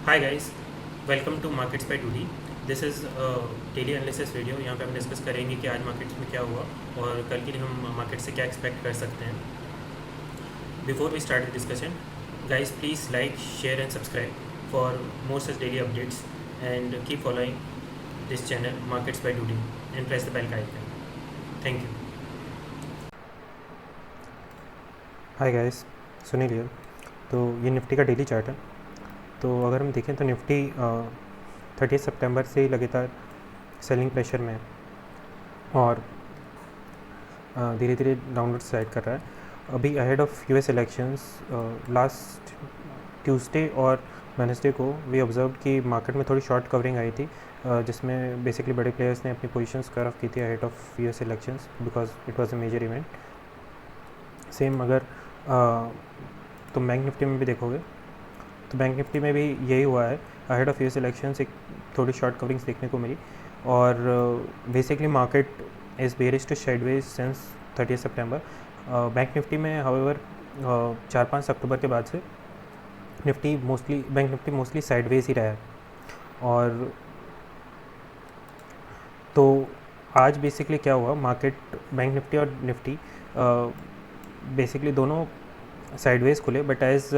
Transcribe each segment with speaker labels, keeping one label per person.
Speaker 1: Hi guys, welcome to Markets by two D. This is daily analysis video. यहाँ पे हम discuss करेंगे कि आज मार्केट्स में क्या हुआ और कल के लिए हम मार्केट से क्या एक्सपेक्ट कर सकते हैं। Before we start the discussion, guys please like, share and subscribe for more such daily updates and keep following this channel Markets by two D and press the bell icon. Thank you.
Speaker 2: Hi guys, Sunil here. तो ये Nifty का daily chart है। तो अगर हम देखें तो Nifty 30 सितंबर से ही लगातार सेलिंग प्रेशर में है और धीरे धीरे डाउनवर्ड स्लाइड कर रहा है। अभी ahead of US elections last Tuesday और वेडनेसडे को वी ऑब्जर्व कि मार्केट में थोड़ी शॉर्ट कवरिंग आई थी, जिसमें बेसिकली बड़े प्लेयर्स ने अपनी पोजीशंस कवर की थी ahead of US elections because it was a major event. Same अगर तो बैंक निफ्टी में भी देखोगे तो बैंक निफ्टी में भी यही हुआ है। अहेड ऑफ यूएस इलेक्शंस एक थोड़ी शॉर्ट कवरिंग्स देखने को मिली और basically market is bearish to sideways since 30 सितंबर। बैंक निफ्टी में हाउएवर 4-5 अक्टूबर के बाद से बैंक निफ्टी मोस्टली साइडवेज ही रहा है। और तो आज बेसिकली क्या हुआ, मार्केट बैंक निफ्टी और निफ्टी बेसिकली दोनों साइडवेज खुले, but as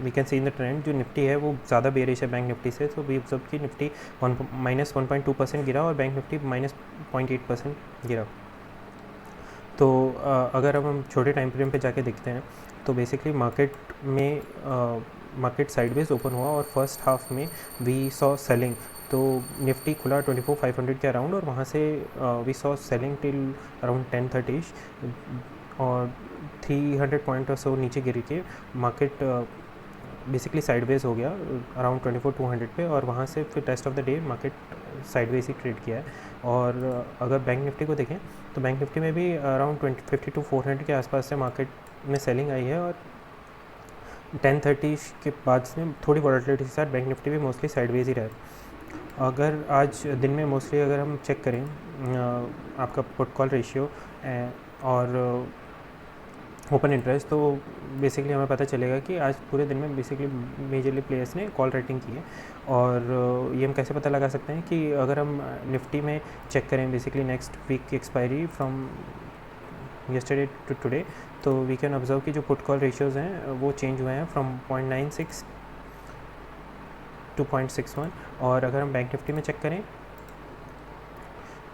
Speaker 2: we can see in the trend जो निफ्टी है वो ज़्यादा बेरिश है बैंक निफ्टी से। तो वी ऑब्जर्व की निफ्टी -1.2% गिरा और बैंक निफ्टी -0.8% गिरा। तो अगर हम छोटे टाइम फ्रेम पे जाके देखते हैं तो बेसिकली मार्केट साइडवेज ओपन हुआ और फर्स्ट हाफ में वी सॉ सेलिंग। तो निफ्टी खुला 24,500 के अराउंड और वहाँ से we saw selling till around 10:30 और 300 पॉइंट और सो नीचे गिर के मार्केट बेसिकली साइडवेज हो गया अराउंड 24,200 पे और वहाँ से फिर rest of the day market sideways he trade किया है। और अगर बैंक निफ्टी को देखें तो बैंक निफ्टी में भी अराउंड 52,400 के आसपास से मार्केट में सेलिंग आई है और 10:30 के बाद से थोड़ी वॉलेटिलिटी के साथ बैंक निफ्टी भी मोस्टली साइडवेज ही रहा है। अगर आज दिन में मोस्टली अगर हम चेक करें आपका पुट कॉल रेशियो और ओपन इंटरेस्ट, तो बेसिकली हमें पता चलेगा कि आज पूरे दिन में बेसिकली मेजरली प्लेयर्स ने कॉल राइटिंग की है। और ये हम कैसे पता लगा सकते हैं कि अगर हम निफ्टी में चेक करें बेसिकली नेक्स्ट वीक की expiry from yesterday to today, तो वी कैन ऑब्जर्व कि जो पुट कॉल रेशियोज़ हैं वो चेंज हुए हैं फ्रॉम 0.96 टू 0.61। और अगर हम बैंक निफ्टी में चेक करें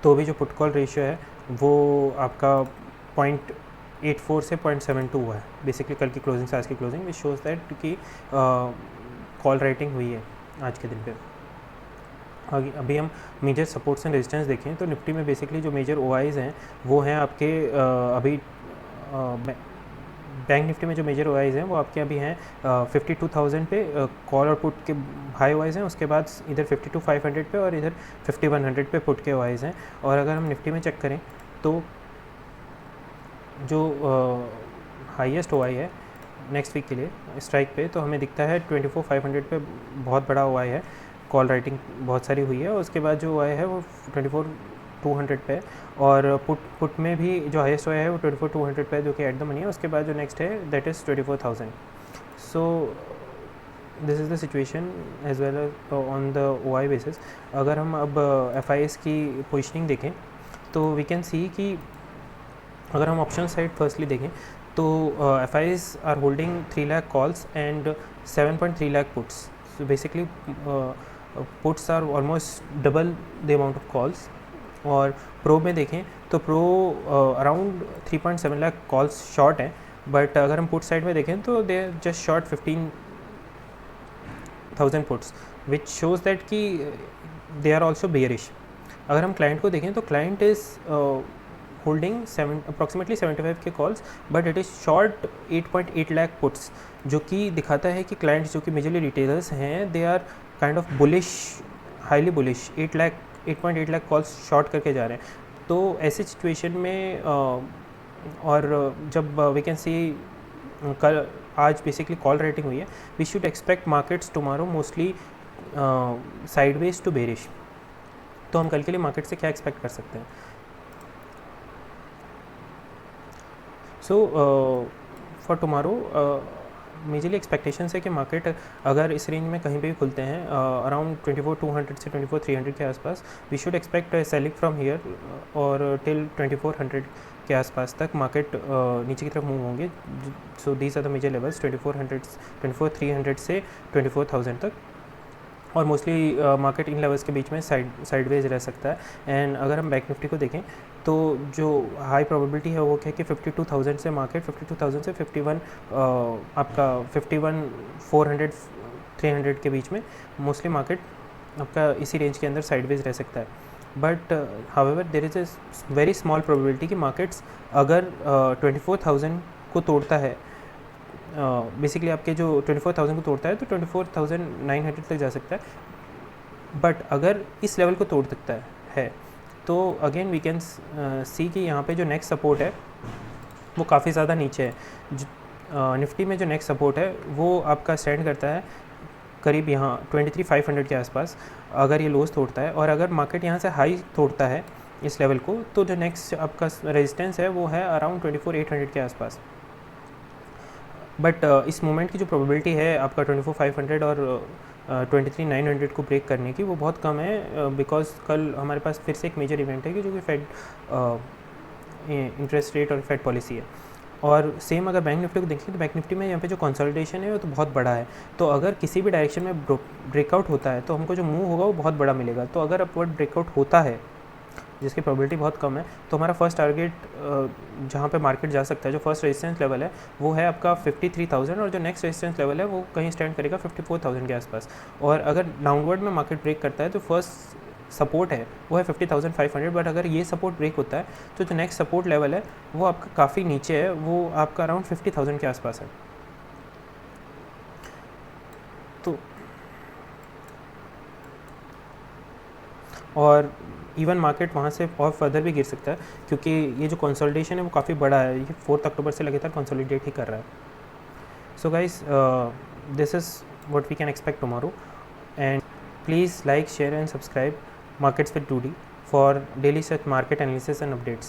Speaker 2: तो भी जो पुट कॉल रेशियो है वो आपका 0.84 से 0.72 हुआ है बेसिकली कल की क्लोजिंग से आज की क्लोजिंग, विच शोज़ दैट कि कॉल राइटिंग हुई है आज के दिन पे। अभी हम मेजर सपोर्ट्स एंड रेजिस्टेंस देखें तो निफ्टी में बेसिकली जो मेजर ओआईज हैं वो हैं आपके अभी बैंक निफ्टी में जो मेजर ओआईज हैं वो आपके अभी हैं 52,000 पे कॉल और पुट के हाई ओआईज हैं, उसके बाद इधर 52,500 पे और इधर 5100 पे पुट के ओआईज हैं। और अगर हम निफ्टी में चेक करें तो जो हाईएस्ट ओआई है नेक्स्ट वीक के लिए स्ट्राइक पे, तो हमें दिखता है 24,500 पे बहुत बड़ा ओआई है, कॉल राइटिंग बहुत सारी हुई है। और उसके बाद जो ओआई है वो 24,200 पे है और पुट में भी जो हाईएस्ट ओआई है वो 24,200 पे है जो कि एट द मनी है। उसके बाद जो नेक्स्ट है that is 24,000। So this is the situation as well on the OI basis. अगर हम अब एफआईएस की पोजिशनिंग देखें तो वी कैन सी कि अगर हम ऑप्शन साइड फर्स्टली देखें तो FIIs are holding 3 lakh calls and 7.3 lakh puts. So basically puts are almost double the amount of calls. और प्रो में देखें तो pro around 3.7 lakh calls short हैं, बट अगर हम पुट साइड में देखें तो they are just short 15,000 puts, which shows that कि दे आर ऑल्सो बेयरिश। अगर हम क्लाइंट को देखें तो क्लाइंट इज़ होल्डिंग अप्रॉक्सीमेटली 75 के calls, but it is short 8.8 lakh puts, जो कि दिखाता है कि क्लाइंट्स जो कि मेजरली रिटेलर्स हैं they are kind of bullish, highly bullish, 8.8 lakh calls short करके जा रहे हैं। तो ऐसी सिचुएशन में और जब वी कैन सी कल आज बेसिकली कॉल राइटिंग हुई है, we should expect markets tomorrow mostly sideways to bearish. तो हम कल के लिए मार्केट से क्या एक्सपेक्ट कर सकते हैं? So for tomorrow majorly expectations है कि मार्केट अगर इस रेंज में कहीं पे भी खुलते हैं अराउंड 24,200 से 24,300 के आसपास, we should expect selling from here और टिल 2400 के आसपास तक मार्केट नीचे की तरफ मूव होंगे. So these are the major levels 24,300 से 24,000 तक, और मोस्टली मार्केट इन लेवल्स के बीच में साइडवेज रह सकता है. एंड अगर हम बैंक निफ्टी को देखें तो जो हाई प्रोबेबिलिटी है वो क्या है कि 52,000 से मार्केट 52,000 से 51 आपका 51,400 300 के बीच में मोस्टली मार्केट आपका इसी रेंज के अंदर साइडवेज रह सकता है. But however there is a very small probability कि मार्केट्स अगर 24,000 को तोड़ता है, बेसिकली आपके जो 24,000 को तोड़ता है तो 24,900 तक जा सकता है. बट अगर इस लेवल को तोड़ सकता है तो अगेन वी कैन सी कि यहाँ पे जो नेक्स्ट सपोर्ट है वो काफ़ी ज़्यादा नीचे है. निफ्टी में जो नेक्स्ट सपोर्ट है वो आपका स्टैंड करता है करीब यहाँ 23,500 के आसपास अगर ये लोज तोड़ता है. और अगर मार्केट यहाँ से हाई तोड़ता है इस लेवल को तो जो नेक्स्ट आपका रेजिस्टेंस है वो है अराउंड 24,800 के आसपास. बट इस मोमेंट की जो प्रोबेबिलिटी है आपका 24,500 और 23,900 को ब्रेक करने की वो बहुत कम है, बिकॉज कल हमारे पास फिर से एक मेजर इवेंट है कि जो कि फेड इंटरेस्ट रेट और फेड पॉलिसी है. और सेम अगर बैंक निफ्टी को देखें तो बैंक निफ्टी में यहाँ पे जो कंसोलिडेशन है वो तो बहुत बड़ा है. तो अगर किसी भी डायरेक्शन में ब्रेकआउट होता है तो हमको जो मूव होगा वो बहुत बड़ा मिलेगा. तो अगर अपवर्ड ब्रेकआउट होता है जिसकी प्रोबेबिलिटी बहुत कम है तो हमारा फर्स्ट टारगेट जहाँ पे मार्केट जा सकता है, जो फर्स्ट रेजिस्टेंस लेवल है वो है आपका 53,000 और जो नेक्स्ट रेजिस्टेंस लेवल है वो कहीं स्टैंड करेगा 54,000 के आसपास. और अगर डाउनवर्ड में मार्केट ब्रेक करता है तो फर्स्ट सपोर्ट है वो है 50,500. बट अगर ये सपोर्ट ब्रेक होता है तो जो नेक्स्ट सपोर्ट लेवल है वो आपका काफ़ी नीचे है, वो आपका अराउंड 50,000 के आसपास है. तो और इवन मार्केट वहाँ से और फर्दर भी गिर सकता है क्योंकि ये जो कंसोलिडेशन है वो काफ़ी बड़ा है. ये 4 अक्टूबर से लगातार कंसोलिडेट ही कर रहा है. So guys, this is what we can expect tomorrow. And please like, share and subscribe Markets with 2D for daily such market analysis and updates.